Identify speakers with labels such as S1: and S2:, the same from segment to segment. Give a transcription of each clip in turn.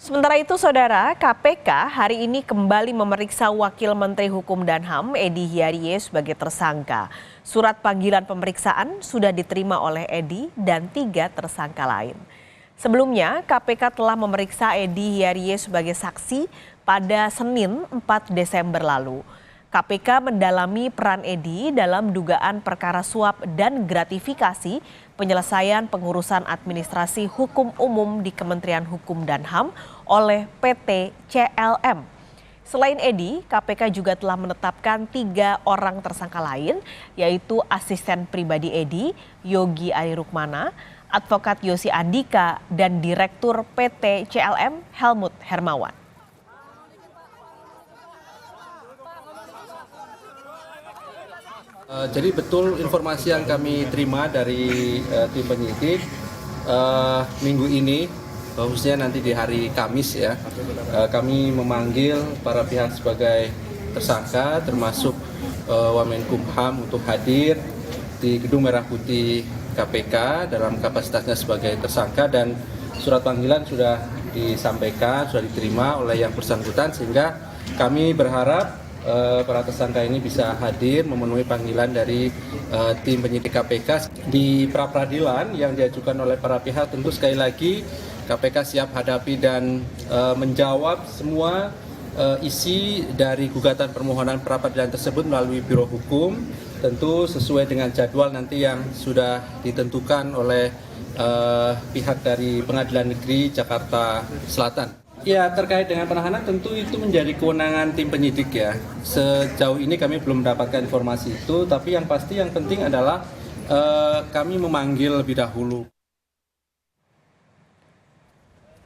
S1: Sementara itu, Saudara, KPK hari ini kembali memeriksa Wakil Menteri Hukum dan HAM Edy Hiarie sebagai tersangka. Surat panggilan pemeriksaan sudah diterima oleh Edy dan 3 tersangka lain. Sebelumnya, KPK telah memeriksa Edy Hiarie sebagai saksi pada Senin 4 Desember lalu. KPK mendalami peran Edy dalam dugaan perkara suap dan gratifikasi penyelesaian pengurusan administrasi hukum umum di Kementerian Hukum dan HAM oleh PT CLM. Selain Edy, KPK juga telah menetapkan 3 orang tersangka lain, yaitu asisten pribadi Edy, Yogi Arirukmana, advokat Yosi Andika, dan Direktur PT CLM Helmut Hermawan.
S2: Jadi betul informasi yang kami terima dari tim penyidik minggu ini, khususnya nanti di hari Kamis ya, kami memanggil para pihak sebagai tersangka termasuk Wamenkumham untuk hadir di Gedung Merah Putih KPK dalam kapasitasnya sebagai tersangka, dan surat panggilan sudah disampaikan, sudah diterima oleh yang bersangkutan, sehingga kami berharap para tersangka ini bisa hadir memenuhi panggilan dari tim penyidik KPK di pra-peradilan yang diajukan oleh para pihak. Tentu sekali lagi KPK siap hadapi dan menjawab semua isi dari gugatan permohonan pra-peradilan tersebut melalui Biro Hukum, tentu sesuai dengan jadwal nanti yang sudah ditentukan oleh pihak dari Pengadilan Negeri Jakarta Selatan. Ya, terkait dengan penahanan tentu itu menjadi kewenangan tim penyidik ya. Sejauh ini kami belum mendapatkan informasi itu, tapi yang pasti yang penting adalah kami memanggil lebih dahulu.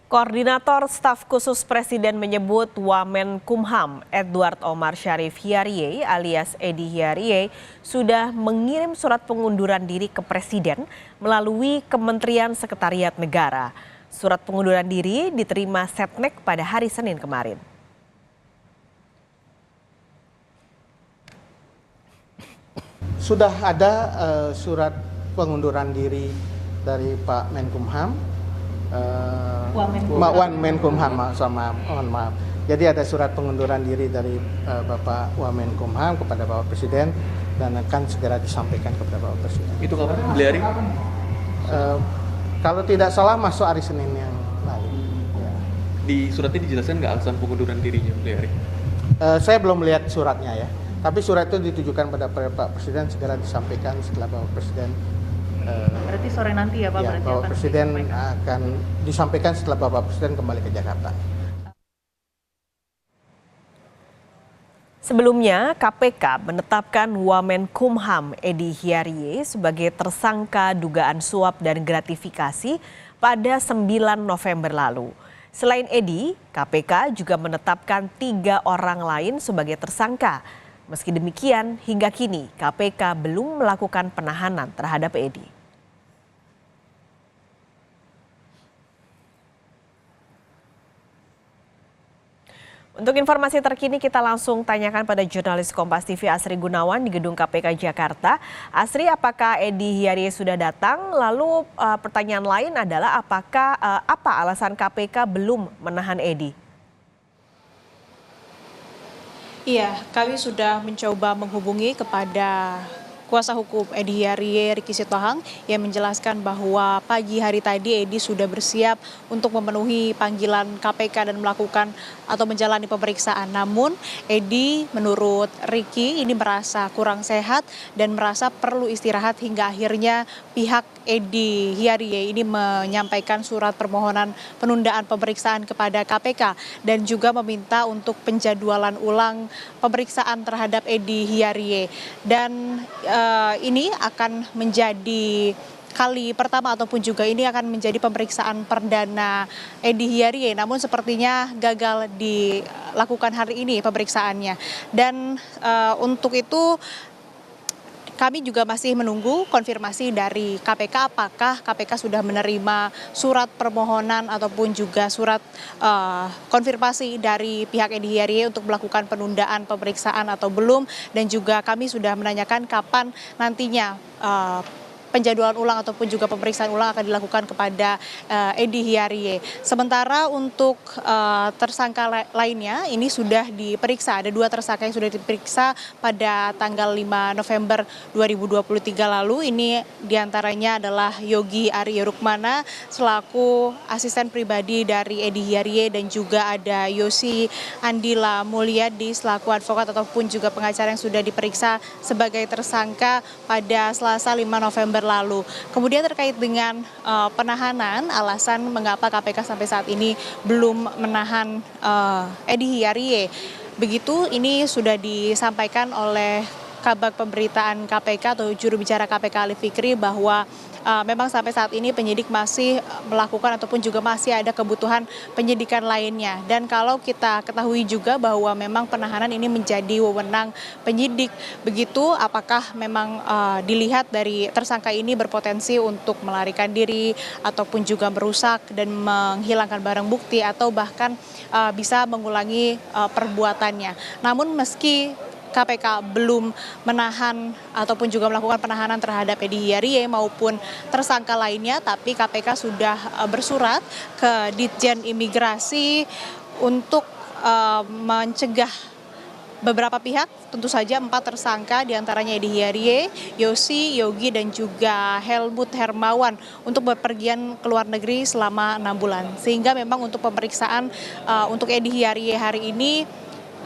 S1: Koordinator Staf Khusus Presiden menyebut Wamenkumham Edward Omar Syarif Hiarie alias Edy Hiarie sudah mengirim surat pengunduran diri ke Presiden melalui Kementerian Sekretariat Negara. Surat pengunduran diri diterima Setnek pada hari Senin kemarin.
S3: Sudah ada surat pengunduran diri dari Pak Menkumham, Wamenkumham, mohon maaf. Jadi ada surat pengunduran diri dari Bapak Wamenkumham kepada Bapak Presiden dan akan segera disampaikan kepada Bapak Presiden.
S4: Itu kapan, Beliari?
S3: Kalau tidak salah masuk hari Senin yang lalu. Ya.
S4: Di suratnya dijelaskan nggak alasan pengunduran dirinya, Beliari?
S3: Saya belum melihat suratnya ya. Tapi surat itu ditujukan pada Pak Presiden, segera disampaikan setelah Bapak Presiden.
S5: Berarti sore nanti ya Pak?
S3: Ya, Bapak Presiden akan disampaikan setelah Bapak Presiden kembali ke Jakarta.
S1: Sebelumnya, KPK menetapkan Wamenkumham Edy Hiarie sebagai tersangka dugaan suap dan gratifikasi pada 9 November lalu. Selain Edy, KPK juga menetapkan 3 orang lain sebagai tersangka. Meski demikian, hingga kini KPK belum melakukan penahanan terhadap Edy. Untuk informasi terkini kita langsung tanyakan pada jurnalis Kompas TV Asri Gunawan di Gedung KPK Jakarta. Asri, apakah Edy Hiarie sudah datang? Lalu pertanyaan lain adalah apa alasan KPK belum menahan Edy?
S5: Iya, kami sudah mencoba menghubungi kepada kuasa hukum Edy Hiarie Ricky Sitohang yang menjelaskan bahwa pagi hari tadi Edy sudah bersiap untuk memenuhi panggilan KPK dan melakukan atau menjalani pemeriksaan. Namun Edy menurut Ricky ini merasa kurang sehat dan merasa perlu istirahat hingga akhirnya pihak Edy Hiarie ini menyampaikan surat permohonan penundaan pemeriksaan kepada KPK dan juga meminta untuk penjadwalan ulang pemeriksaan terhadap Edy Hiarie. Dan ini akan menjadi kali pertama ataupun juga ini akan menjadi pemeriksaan perdana Edy Hiarie, namun sepertinya gagal dilakukan hari ini pemeriksaannya. Dan untuk itu kami juga masih menunggu konfirmasi dari KPK apakah KPK sudah menerima surat permohonan ataupun juga surat konfirmasi dari pihak Edy Hiarie untuk melakukan penundaan pemeriksaan atau belum. Dan juga kami sudah menanyakan kapan nantinya penjadwalan ulang ataupun juga pemeriksaan ulang akan dilakukan kepada Edy Hiarie. Sementara untuk tersangka lainnya ini sudah diperiksa. Ada 2 tersangka yang sudah diperiksa pada tanggal 5 November 2023 lalu. Ini diantaranya adalah Yogi Arie Rukmana selaku asisten pribadi dari Edy Hiarie dan juga ada Yosi Andila Mulyadi selaku advokat ataupun juga pengacara yang sudah diperiksa sebagai tersangka pada Selasa 5 November lalu. Kemudian terkait dengan penahanan, alasan mengapa KPK sampai saat ini belum menahan Edy Hiarie. Begitu ini sudah disampaikan oleh Kabag Pemberitaan KPK atau juru bicara KPK Ali Fikri bahwa memang sampai saat ini penyidik masih melakukan ataupun juga masih ada kebutuhan penyidikan lainnya. Dan kalau kita ketahui juga bahwa memang penahanan ini menjadi wewenang penyidik. Begitu apakah memang dilihat dari tersangka ini berpotensi untuk melarikan diri ataupun juga merusak dan menghilangkan barang bukti atau bahkan bisa mengulangi perbuatannya. Namun meski KPK belum menahan ataupun juga melakukan penahanan terhadap Edy Hiarie maupun tersangka lainnya, tapi KPK sudah bersurat ke Ditjen Imigrasi untuk mencegah beberapa pihak, tentu saja 4 tersangka diantaranya Edy Hiarie, Yosi, Yogi dan juga Helmut Hermawan untuk berpergian ke luar negeri selama 6 bulan. Sehingga memang untuk pemeriksaan untuk Edy Hiarie hari ini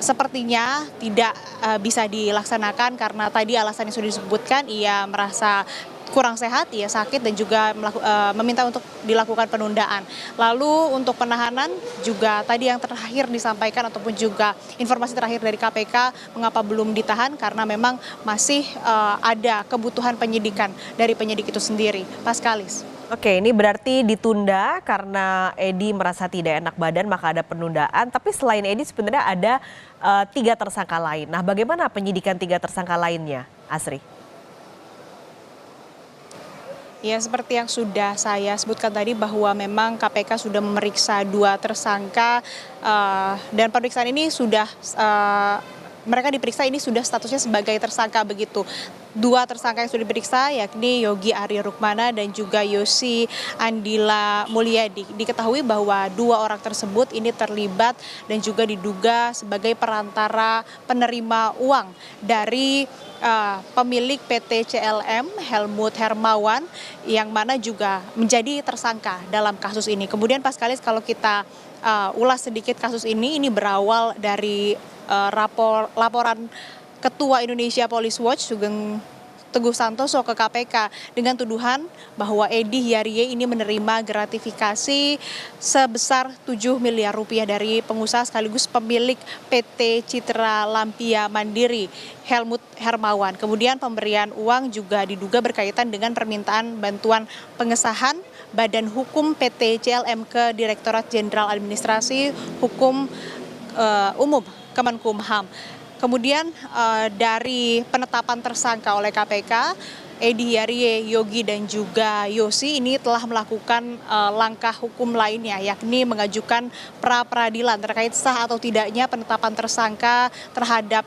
S5: sepertinya tidak bisa dilaksanakan karena tadi alasan yang sudah disebutkan, ia merasa kurang sehat, ia sakit dan juga meminta untuk dilakukan penundaan. Lalu untuk penahanan juga tadi yang terakhir disampaikan ataupun juga informasi terakhir dari KPK mengapa belum ditahan karena memang masih ada kebutuhan penyidikan dari penyidik itu sendiri. Paskalis.
S1: Oke, ini berarti ditunda karena Edy merasa tidak enak badan maka ada penundaan. Tapi selain Edy sebenarnya ada 3 tersangka lain. Nah, bagaimana penyidikan 3 tersangka lainnya, Asri?
S5: Ya, seperti yang sudah saya sebutkan tadi bahwa memang KPK sudah memeriksa 2 tersangka dan pemeriksaan ini sudah mereka diperiksa ini sudah statusnya sebagai tersangka begitu. 2 tersangka yang sudah diperiksa yakni Yogi Arie Rukmana dan juga Yosi Andila Mulyadi. Diketahui bahwa 2 orang tersebut ini terlibat dan juga diduga sebagai perantara penerima uang dari pemilik PT CLM Helmut Hermawan yang mana juga menjadi tersangka dalam kasus ini. Kemudian Paskalis kalau kita ulas sedikit kasus ini berawal dari laporan Ketua Indonesia Police Watch Sugeng Teguh Santoso ke KPK dengan tuduhan bahwa Edy Hiarie ini menerima gratifikasi sebesar 7 miliar rupiah dari pengusaha sekaligus pemilik PT Citra Lampia Mandiri Helmut Hermawan. Kemudian pemberian uang juga diduga berkaitan dengan permintaan bantuan pengesahan Badan Hukum PT CLM ke Direktorat Jenderal Administrasi Hukum Umum Kemenkumham. Kemudian dari penetapan tersangka oleh KPK, Edy Hiarie, Yogi dan juga Yosi ini telah melakukan langkah hukum lainnya yakni mengajukan pra peradilan terkait sah atau tidaknya penetapan tersangka terhadap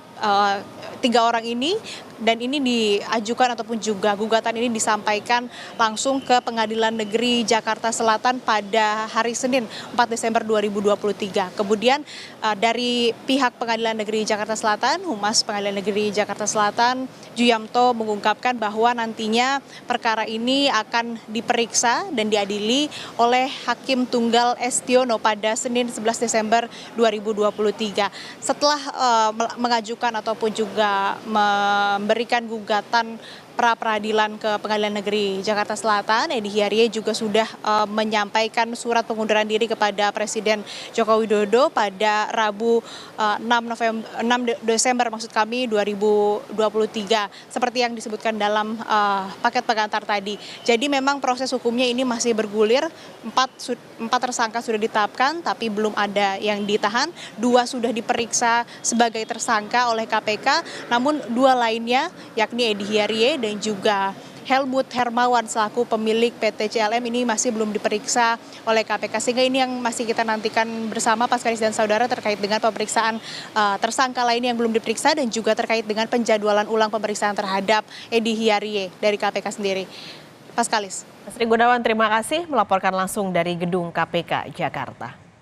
S5: 3 orang ini. Dan ini diajukan ataupun juga gugatan ini disampaikan langsung ke Pengadilan Negeri Jakarta Selatan pada hari Senin 4 Desember 2023. Kemudian dari pihak Pengadilan Negeri Jakarta Selatan, Humas Pengadilan Negeri Jakarta Selatan, Juyamto mengungkapkan bahwa nantinya perkara ini akan diperiksa dan diadili oleh Hakim Tunggal Estiono pada Senin 11 Desember 2023. Setelah mengajukan ataupun juga memberikan gugatan pra peradilan ke Pengadilan Negeri Jakarta Selatan, Edy Hiarie juga sudah menyampaikan surat pengunduran diri kepada Presiden Joko Widodo pada Rabu 6 Desember 2023 seperti yang disebutkan dalam paket pengantar tadi. Jadi memang proses hukumnya ini masih bergulir. 4 tersangka sudah ditetapkan tapi belum ada yang ditahan. 2 sudah diperiksa sebagai tersangka oleh KPK, namun 2 lainnya yakni Edy Hiarie dan juga Helmut Hermawan selaku pemilik PT CLM ini masih belum diperiksa oleh KPK. Sehingga ini yang masih kita nantikan bersama Paskalis dan saudara terkait dengan pemeriksaan tersangka lain yang belum diperiksa dan juga terkait dengan penjadwalan ulang pemeriksaan terhadap Edy Hiarie dari KPK sendiri. Paskalis.
S1: Sri Gunawan, terima kasih melaporkan langsung dari Gedung KPK Jakarta.